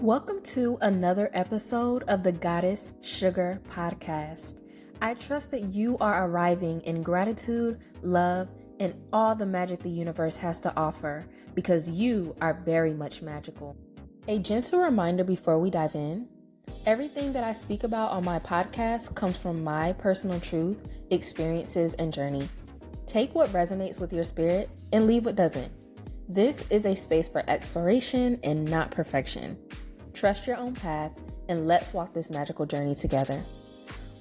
Welcome to another episode of the Goddess Sugar Podcast. I trust that you are arriving in gratitude, love, and all the magic the universe has to offer because you are very much magical. A gentle reminder before we dive in, everything that I speak about on my podcast comes from my personal truth, experiences, and journey. Take what resonates with your spirit and leave what doesn't. This is a space for exploration and not perfection. Trust your own path, and let's walk this magical journey together.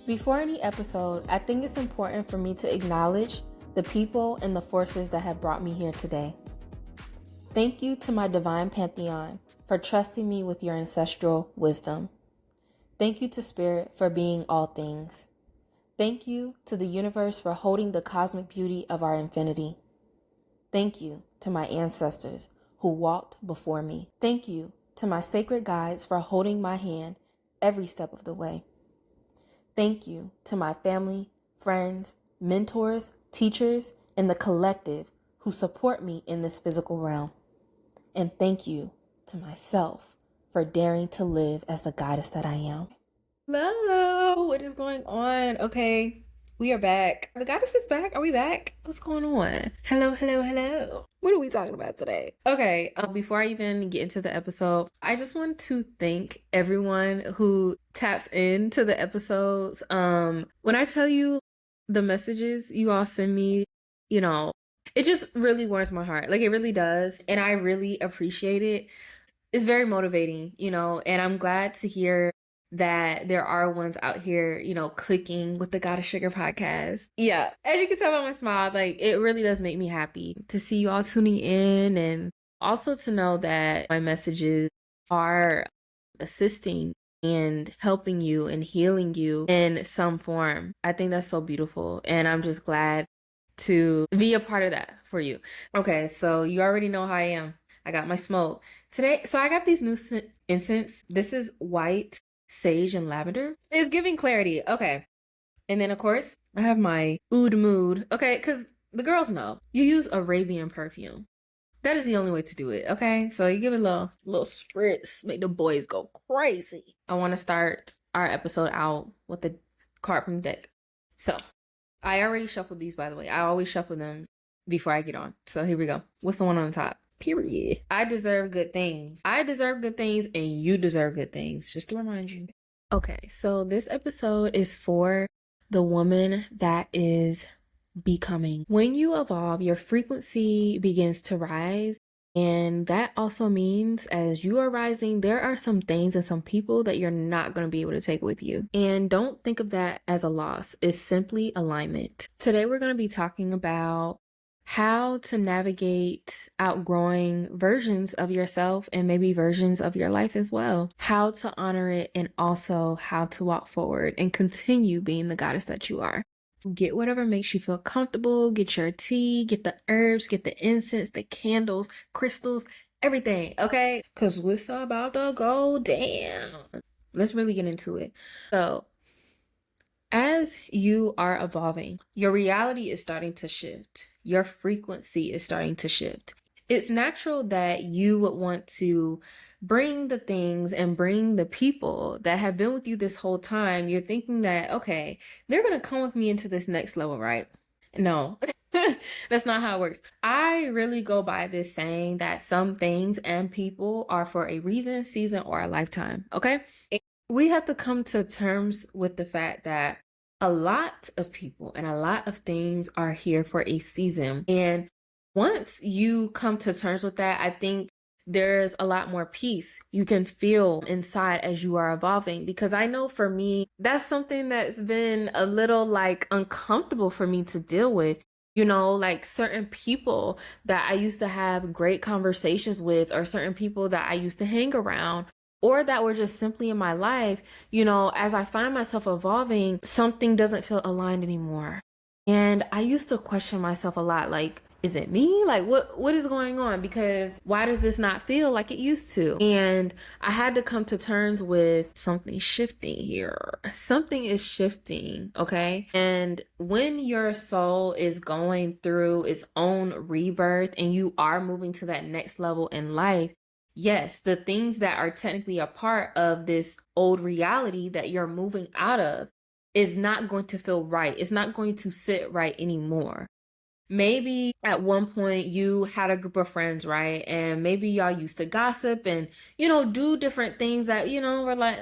Before any episode, I think it's important for me to acknowledge the people and the forces that have brought me here today. Thank you to my divine pantheon for trusting me with your ancestral wisdom. Thank you to Spirit for being all things. Thank you to the universe for holding the cosmic beauty of our infinity. Thank you to my ancestors who walked before me. Thank you to my sacred guides for holding my hand every step of the way. Thank you to my family, friends, mentors, teachers, and the collective who support me in this physical realm. And thank you to myself for daring to live as the goddess that I am. Hello, what is going on? Okay, we are back. The goddess is back. Are we back? What's going on? Hello. What are we talking about today? Okay, before I even get into the episode, I just want to thank everyone who taps into the episodes. When I tell you the messages you all send me, it just really warms my heart. Like, it really does. And I really appreciate it. It's very motivating, and I'm glad to hear that there are ones out here, clicking with the Goddess Sugar podcast. Yeah, as you can tell by my smile, like, it really does make me happy to see you all tuning in, and also to know that my messages are assisting and helping you and healing you in some form. I think that's so beautiful, and I'm just glad to be a part of that for you. Okay, so you already know how I am. I got my smoke today. So I got these new incense. This is white, sage, and lavender. It's giving clarity. Okay. And then, of course, I have my oud mood. Okay, because the girls know. You use Arabian perfume. That is the only way to do it. Okay, so you give it a little spritz, make the boys go crazy. I want to start our episode out with the card from the deck. So I already shuffled these, by the way. I always shuffle them before I get on. So here we go. What's the one on the top? Period. I deserve good things. I deserve good things, and you deserve good things. Just to remind you. Okay, so this episode is for the woman that is becoming. When you evolve, your frequency begins to rise. And that also means as you are rising, there are some things and some people that you're not going to be able to take with you. And don't think of that as a loss. It's simply alignment. Today, we're going to be talking about how to navigate outgrowing versions of yourself and maybe versions of your life as well. How to honor it, and also how to walk forward and continue being the goddess that you are. Get whatever makes you feel comfortable. Get your tea, get the herbs, get the incense, the candles, crystals, everything, okay? Because we're so about to go down. Let's really get into it. So, as you are evolving, your reality is starting to shift. Your frequency is starting to shift. It's natural that you would want to bring the things and bring the people that have been with you this whole time. You're thinking that, okay, they're going to come with me into this next level, right? No, that's not how it works. I really go by this saying that some things and people are for a reason, season, or a lifetime, okay? We have to come to terms with the fact that a lot of people and a lot of things are here for a season. And once you come to terms with that, I think there's a lot more peace you can feel inside as you are evolving. Because I know for me, that's something that's been a little uncomfortable for me to deal with. Like certain people that I used to have great conversations with, or certain people that I used to hang around, or that were just simply in my life, as I find myself evolving, something doesn't feel aligned anymore. And I used to question myself a lot, like, is it me? Like, what is going on? Because why does this not feel like it used to? And I had to come to terms with something shifting here. Something is shifting, okay? And when your soul is going through its own rebirth and you are moving to that next level in life, yes, the things that are technically a part of this old reality that you're moving out of is not going to feel right. It's not going to sit right anymore. Maybe at one point you had a group of friends, right? And maybe y'all used to gossip and, do different things that, were like,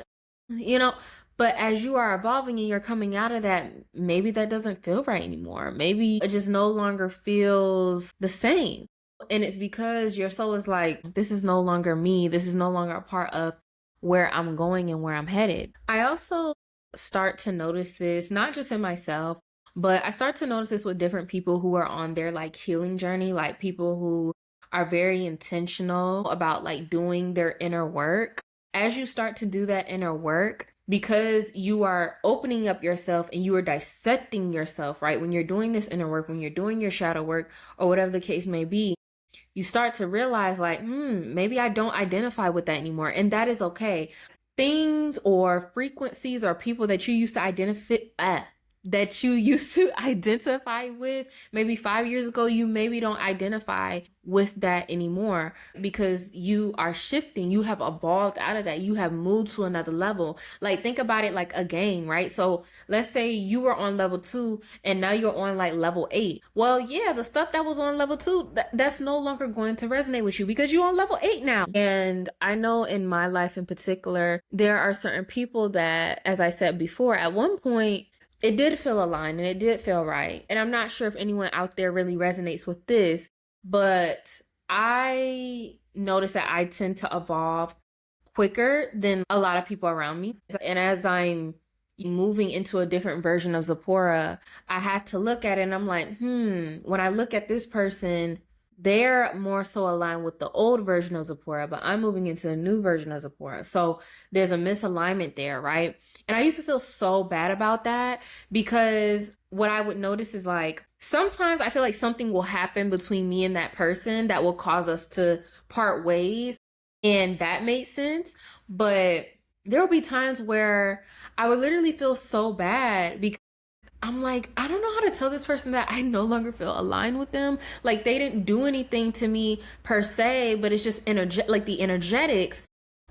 you know, but as you are evolving and you're coming out of that, maybe that doesn't feel right anymore. Maybe it just no longer feels the same. And it's because your soul is like, this is no longer me. This is no longer a part of where I'm going and where I'm headed. I also start to notice this, not just in myself, but I start to notice this with different people who are on their like healing journey, like people who are very intentional about like doing their inner work. As you start to do that inner work, because you are opening up yourself and you are dissecting yourself, right? When you're doing this inner work, when you're doing your shadow work, or whatever the case may be, you start to realize like, maybe I don't identify with that anymore. And that is okay. Things or frequencies or people that you used to identify with maybe 5 years ago, you maybe don't identify with that anymore because you are shifting. You have evolved out of that. You have moved to another level. Like, think about it like a game, right? So let's say you were on level 2 and now you're on like level 8. Well, yeah, the stuff that was on level 2, that's no longer going to resonate with you because you're on level 8 now. And I know in my life in particular, there are certain people that, as I said before, at one point, it did feel aligned and it did feel right. And I'm not sure if anyone out there really resonates with this, but I notice that I tend to evolve quicker than a lot of people around me. And as I'm moving into a different version of Zipporah, I had to look at it and I'm like, when I look at this person, they're more so aligned with the old version of Zipporah, but I'm moving into the new version of Zipporah. So there's a misalignment there, right? And I used to feel so bad about that because what I would notice is like, sometimes I feel like something will happen between me and that person that will cause us to part ways. And that made sense. But there will be times where I would literally feel so bad because I'm like, I don't know how to tell this person that I no longer feel aligned with them. Like, they didn't do anything to me per se, but it's just like the energetics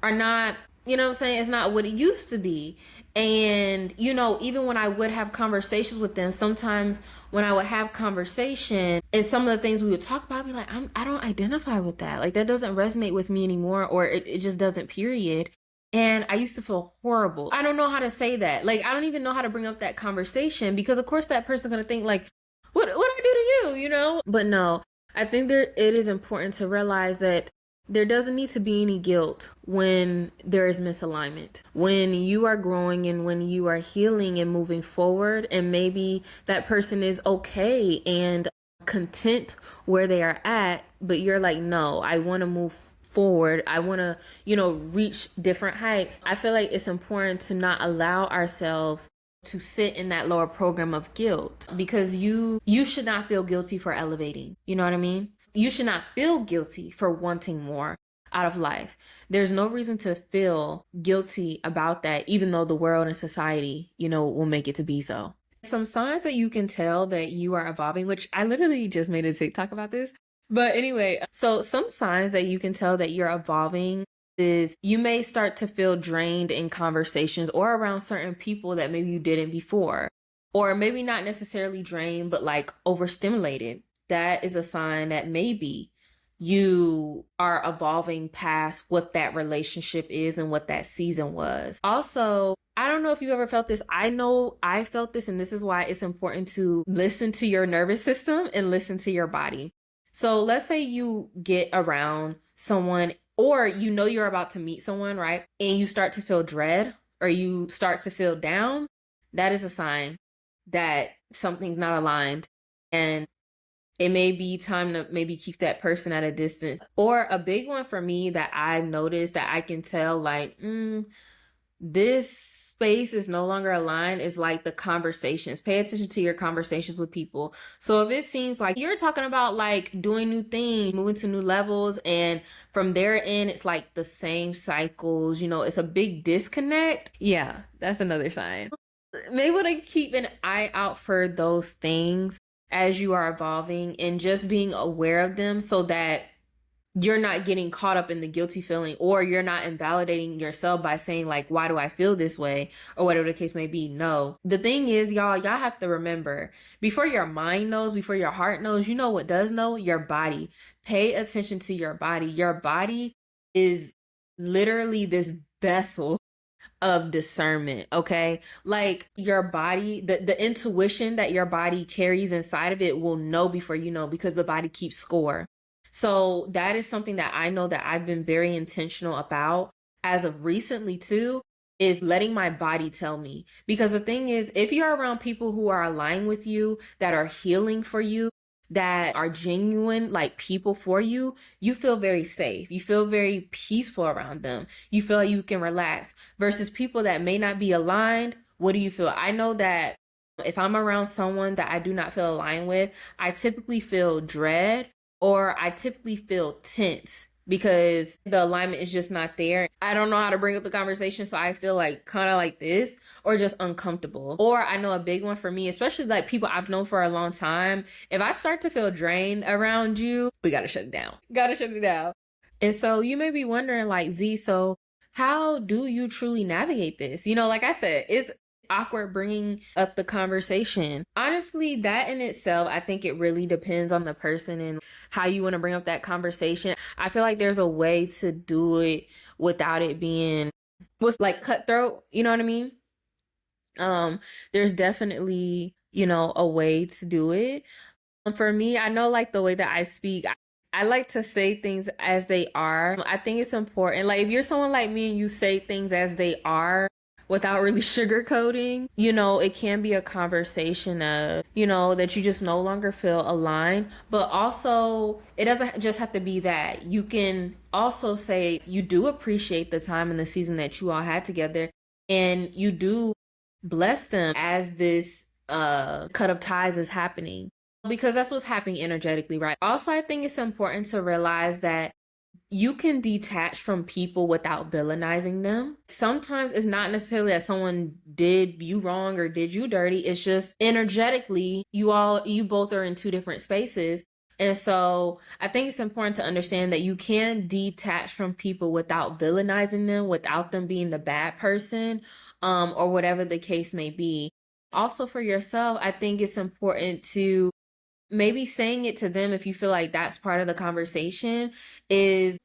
are not, what I'm saying? It's not what it used to be. And, even when I would have conversations with them, sometimes when I would have conversation and some of the things we would talk about, I'd be like, I don't identify with that. Like, that doesn't resonate with me anymore, or it just doesn't, period. And I used to feel horrible. I don't know how to say that. Like, I don't even know how to bring up that conversation because, of course, that person's going to think, like, what I do to you, But no, I think it is important to realize that there doesn't need to be any guilt when there is misalignment. When you are growing and when you are healing and moving forward, and maybe that person is okay and content where they are at, but you're like, no, I want to move forward. I want to, reach different heights. I feel like it's important to not allow ourselves to sit in that lower program of guilt because you should not feel guilty for elevating. You know what I mean? You should not feel guilty for wanting more out of life. There's no reason to feel guilty about that, even though the world and society, will make it to be so. Some signs that you can tell that you are evolving, which I literally just made a TikTok about this. But anyway, so some signs that you can tell that you're evolving is you may start to feel drained in conversations or around certain people that maybe you didn't before. Or maybe not necessarily drained, but like overstimulated. That is a sign that maybe you are evolving past what that relationship is and what that season was. Also, I don't know if you ever felt this. I know I felt this, and this is why it's important to listen to your nervous system and listen to your body. So let's say you get around someone or you're about to meet someone, right? And you start to feel dread or you start to feel down. That is a sign that something's not aligned. And it may be time to maybe keep that person at a distance. Or a big one for me that I've noticed that I can tell like, this space is no longer aligned is like the conversations. Pay attention to your conversations with people. So if it seems like you're talking about like doing new things, moving to new levels, and from there in, it's like the same cycles, it's a big disconnect. Yeah, that's another sign. Maybe want to keep an eye out for those things as you are evolving and just being aware of them so that you're not getting caught up in the guilty feeling, or you're not invalidating yourself by saying like, why do I feel this way, or whatever the case may be. No, the thing is, y'all have to remember, before your mind knows, before your heart knows, you know what does know? Your body. Pay attention to your body. Your body is literally this vessel of discernment. Okay, like your body, the intuition that your body carries inside of it will know before you know, because the body keeps score. So that is something that I know that I've been very intentional about as of recently too, is letting my body tell me. Because the thing is, if you're around people who are aligned with you, that are healing for you, that are genuine like people for you, you feel very safe, you feel very peaceful around them, you feel like you can relax. Versus people that may not be aligned, what do you feel? I know that if I'm around someone that I do not feel aligned with, I typically feel dread, or I typically feel tense, because the alignment is just not there. I don't know how to bring up the conversation, so I feel like kind of like this, or just uncomfortable. Or I know a big one for me, especially like people I've known for a long time, if I start to feel drained around you, we gotta shut it down. Gotta shut it down. And so you may be wondering, like, Z, so how do you truly navigate this? You know, like I said, it's awkward bringing up the conversation. Honestly, that in itself, I think it really depends on the person and how you want to bring up that conversation. I feel like there's a way to do it without it being what's like cutthroat, you know what I mean? There's definitely, a way to do it. For me, I know like the way that I speak, I like to say things as they are. I think it's important. Like if you're someone like me and you say things as they are without really sugarcoating, it can be a conversation of, that you just no longer feel aligned. But also, it doesn't just have to be that. You can also say you do appreciate the time and the season that you all had together, and you do bless them as this cut of ties is happening, because that's what's happening energetically, right? Also, I think it's important to realize that you can detach from people without villainizing them. Sometimes it's not necessarily that someone did you wrong or did you dirty. It's just energetically, you both are in two different spaces. And so I think it's important to understand that you can detach from people without villainizing them, without them being the bad person, or whatever the case may be. Also, for yourself, I think it's important to maybe saying it to them, if you feel like that's part of the conversation, is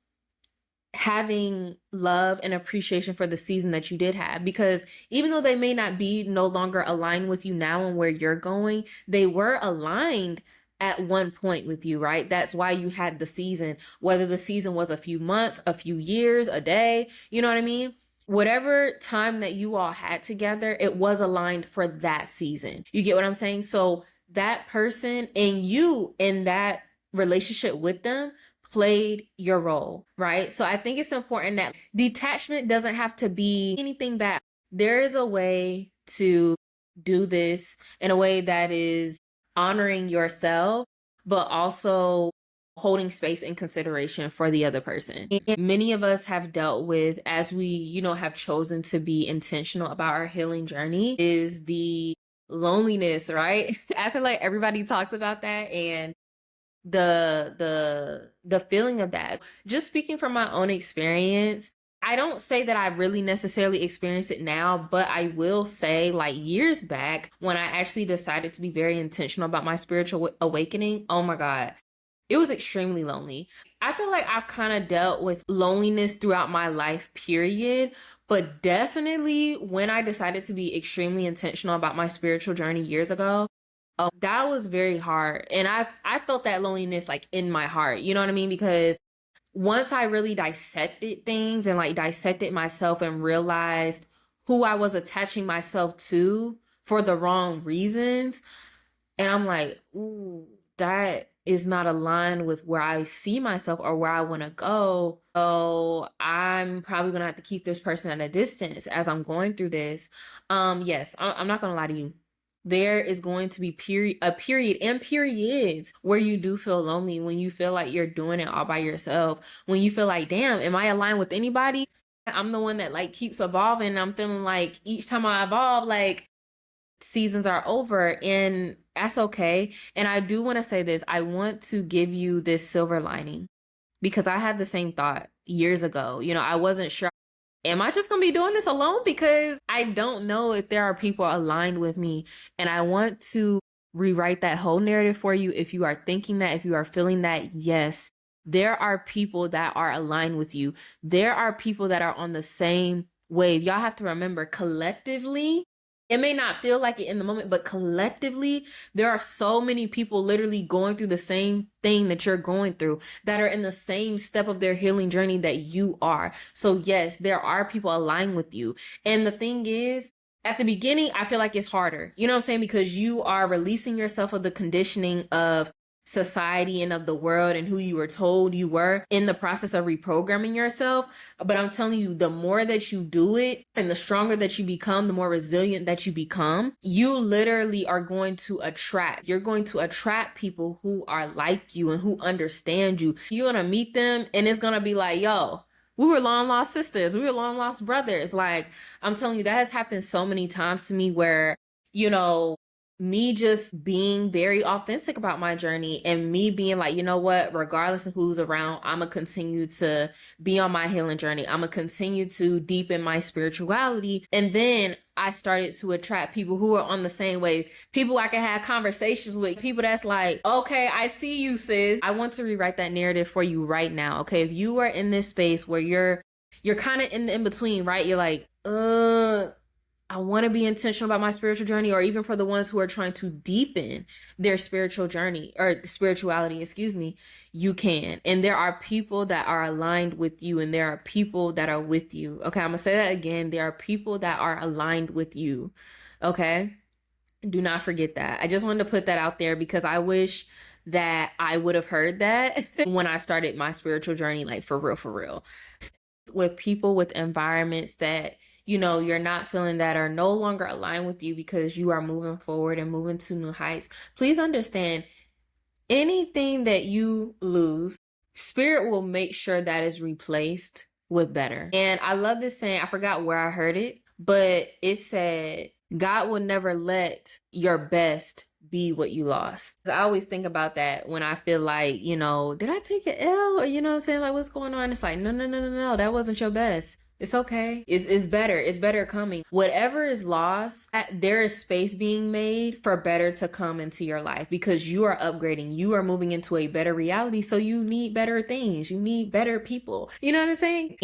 having love and appreciation for the season that you did have. Because even though they may not be no longer aligned with you now and where you're going, they were aligned at one point with you, right? That's why you had the season, whether the season was a few months, a few years, a day, you know what I mean? Whatever time that you all had together, it was aligned for that season. You get what I'm saying? So that person and you in that relationship with them played your role, right? So I think it's important that detachment doesn't have to be anything bad. There is a way to do this in a way that is honoring yourself, but also holding space and consideration for the other person. And many of us have dealt with, as we, have chosen to be intentional about our healing journey, is the loneliness, right? I feel like everybody talks about that, and the feeling of that. Just speaking from my own experience, I don't say that I really necessarily experience it now, but I will say, like, years back when I actually decided to be very intentional about my spiritual awakening, oh my God, it was extremely lonely. I feel like I've kind of dealt with loneliness throughout my life, period. But definitely when I decided to be extremely intentional about my spiritual journey years ago, that was very hard. And I felt that loneliness like in my heart, you know what I mean? Because once I really dissected things and like dissected myself and realized who I was attaching myself to for the wrong reasons, and I'm like, ooh, that is not aligned with where I see myself or where I want to go. So I'm probably going to have to keep this person at a distance as I'm going through this. Yes, I'm not going to lie to you. There is going to be a period and periods where you do feel lonely, when you feel like you're doing it all by yourself, when you feel like, damn, am I aligned with anybody? I'm the one that like keeps evolving. I'm feeling like each time I evolve, like seasons are over, and that's okay. And I do want to say this. I want to give you this silver lining. because I had the same thought years ago. I wasn't sure. Am I just going to be doing this alone? Because I don't know if there are people aligned with me. And I want to rewrite that whole narrative for you. If you are thinking that, if you are feeling that, yes, there are people that are aligned with you. There are people that are on the same wave. Y'all have to remember, collectively, it may not feel like it in the moment, but collectively, there are so many people literally going through the same thing that you're going through, that are in the same step of their healing journey that you are. So yes, there are people aligned with you. And the thing is, at the beginning, I feel like it's harder. You know what I'm saying? Because you are releasing yourself of the conditioning of society and of the world and who you were told you were in the process of reprogramming yourself. But I'm telling you, the more that you do it and the stronger that you become, the more resilient that you become, you literally are going to attract. You're going to attract people who are like you and who understand you. You're going to meet them and it's going to be like, yo, we were long lost sisters. We were long lost brothers. Like, I'm telling you, that has happened so many times to me where, me just being very authentic about my journey and me being like, you know what, regardless of who's around, I'm going to continue to be on my healing journey. I'm going to continue to deepen my spirituality. And then I started to attract people who are on the same wave, people I can have conversations with, people that's like, okay, I see you, sis. I want to rewrite that narrative for you right now. Okay. If you are in this space where you're kind of in the in-between, right? You're like, I want to be intentional about my spiritual journey, or even for the ones who are trying to deepen their spiritual journey or spirituality, you can. And there are people that are aligned with you, and there are people that are with you. Okay, I'm going to say that again. There are people that are aligned with you. Okay, do not forget that. I just wanted to put that out there because I wish that I would have heard that when I started my spiritual journey, like for real. With people, with environments that you're not feeling that are no longer aligned with you because you are moving forward and moving to new heights, please understand, anything that you lose, spirit will make sure that is replaced with better. And I love this saying. I forgot where I heard it, but it said, God will never let your best be what you lost. I always think about that when I feel like, did I take an L? Or what I'm saying? Like, what's going on? It's like, no, that wasn't your best. It's okay. It's better. It's better coming. Whatever is lost, there is space being made for better to come into your life because you are upgrading. You are moving into a better reality. So you need better things. You need better people. You know what I'm saying?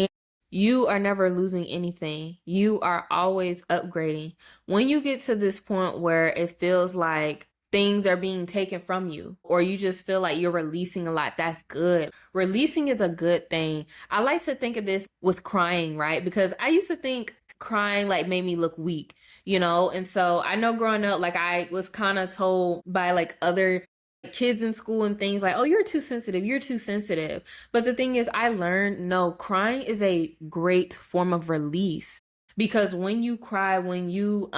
You are never losing anything. You are always upgrading. When you get to this point where it feels like things are being taken from you, or you just feel like you're releasing a lot, that's good. Releasing is a good thing. I like to think of this with crying, right? Because I used to think crying like made me look weak, And so I know growing up, like I was kind of told by like other kids in school and things like, oh, you're too sensitive. But the thing is, I learned, no, crying is a great form of release. Because when you cry, when you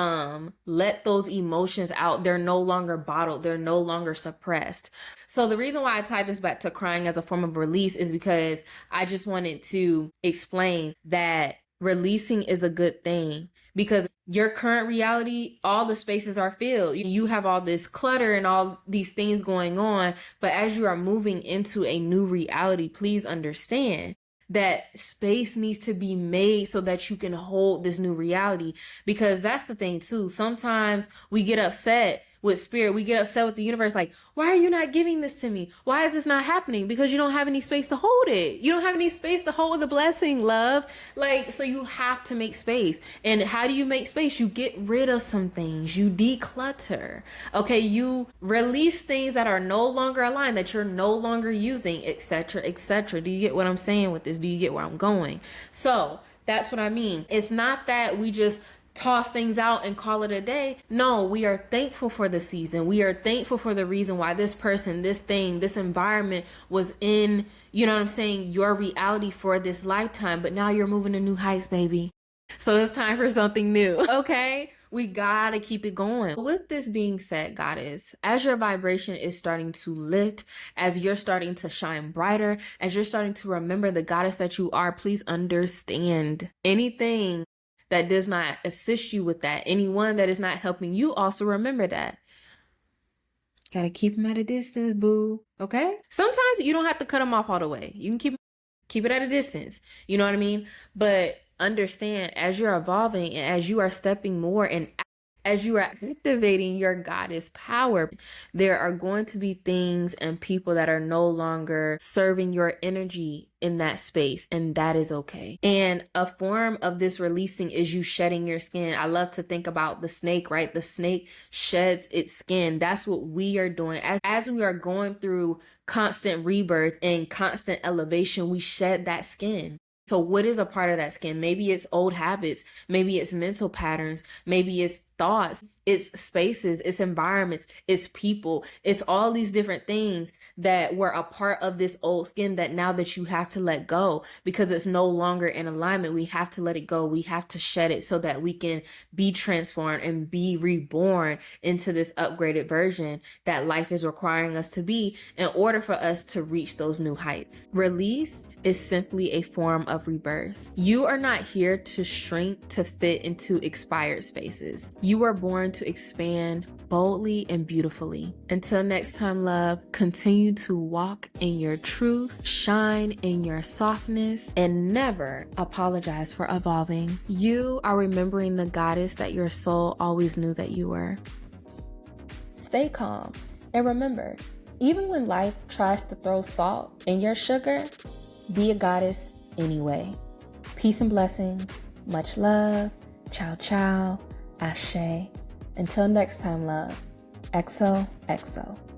let those emotions out, they're no longer bottled. They're no longer suppressed. So the reason why I tied this back to crying as a form of release is because I just wanted to explain that releasing is a good thing. Because your current reality, all the spaces are filled. You have all this clutter and all these things going on. But as you are moving into a new reality, please understand that space needs to be made so that you can hold this new reality. Because that's the thing too. Sometimes we get upset with spirit. We get upset with the universe. Like, why are you not giving this to me? Why is this not happening? Because you don't have any space to hold it. You don't have any space to hold the blessing, love. Like, so you have to make space. And how do you make space? You get rid of some things. You declutter. Okay. You release things that are no longer aligned, that you're no longer using, etc., etc. Do you get what I'm saying with this? Do you get where I'm going? So that's what I mean. It's not that we just toss things out and call it a day. No, we are thankful for the season. We are thankful for the reason why this person, this thing, this environment was in, your reality for this lifetime. But now you're moving to new heights, baby. So it's time for something new. Okay? We gotta keep it going. With this being said, goddess, as your vibration is starting to lift, as you're starting to shine brighter, as you're starting to remember the goddess that you are, please understand, anything that does not assist you with that, anyone that is not helping you, also remember that. Gotta keep them at a distance, boo. Okay? Sometimes you don't have to cut them off all the way. You can keep Keep it at a distance. You know what I mean? But understand, as you're evolving and as you are stepping more and as you are activating your goddess power, there are going to be things and people that are no longer serving your energy in that space, and that is okay. And a form of this releasing is you shedding your skin. I love to think about the snake, right? The snake sheds its skin. That's what we are doing. As we are going through constant rebirth and constant elevation, we shed that skin. So what is a part of that skin? Maybe it's old habits, maybe it's mental patterns, maybe it's thoughts, it's spaces, it's environments, it's people, it's all these different things that were a part of this old skin that now that you have to let go because it's no longer in alignment. We have to let it go. We have to shed it so that we can be transformed and be reborn into this upgraded version that life is requiring us to be in order for us to reach those new heights. Release is simply a form of rebirth. You are not here to shrink to fit into expired spaces. You are born to expand boldly and beautifully. Until next time, love, continue to walk in your truth, shine in your softness, and never apologize for evolving. You are remembering the goddess that your soul always knew that you were. Stay calm, and remember, even when life tries to throw salt in your sugar, be a goddess anyway. Peace and blessings. Much love. Ciao, ciao. Ashe. Until next time, love. XOXO.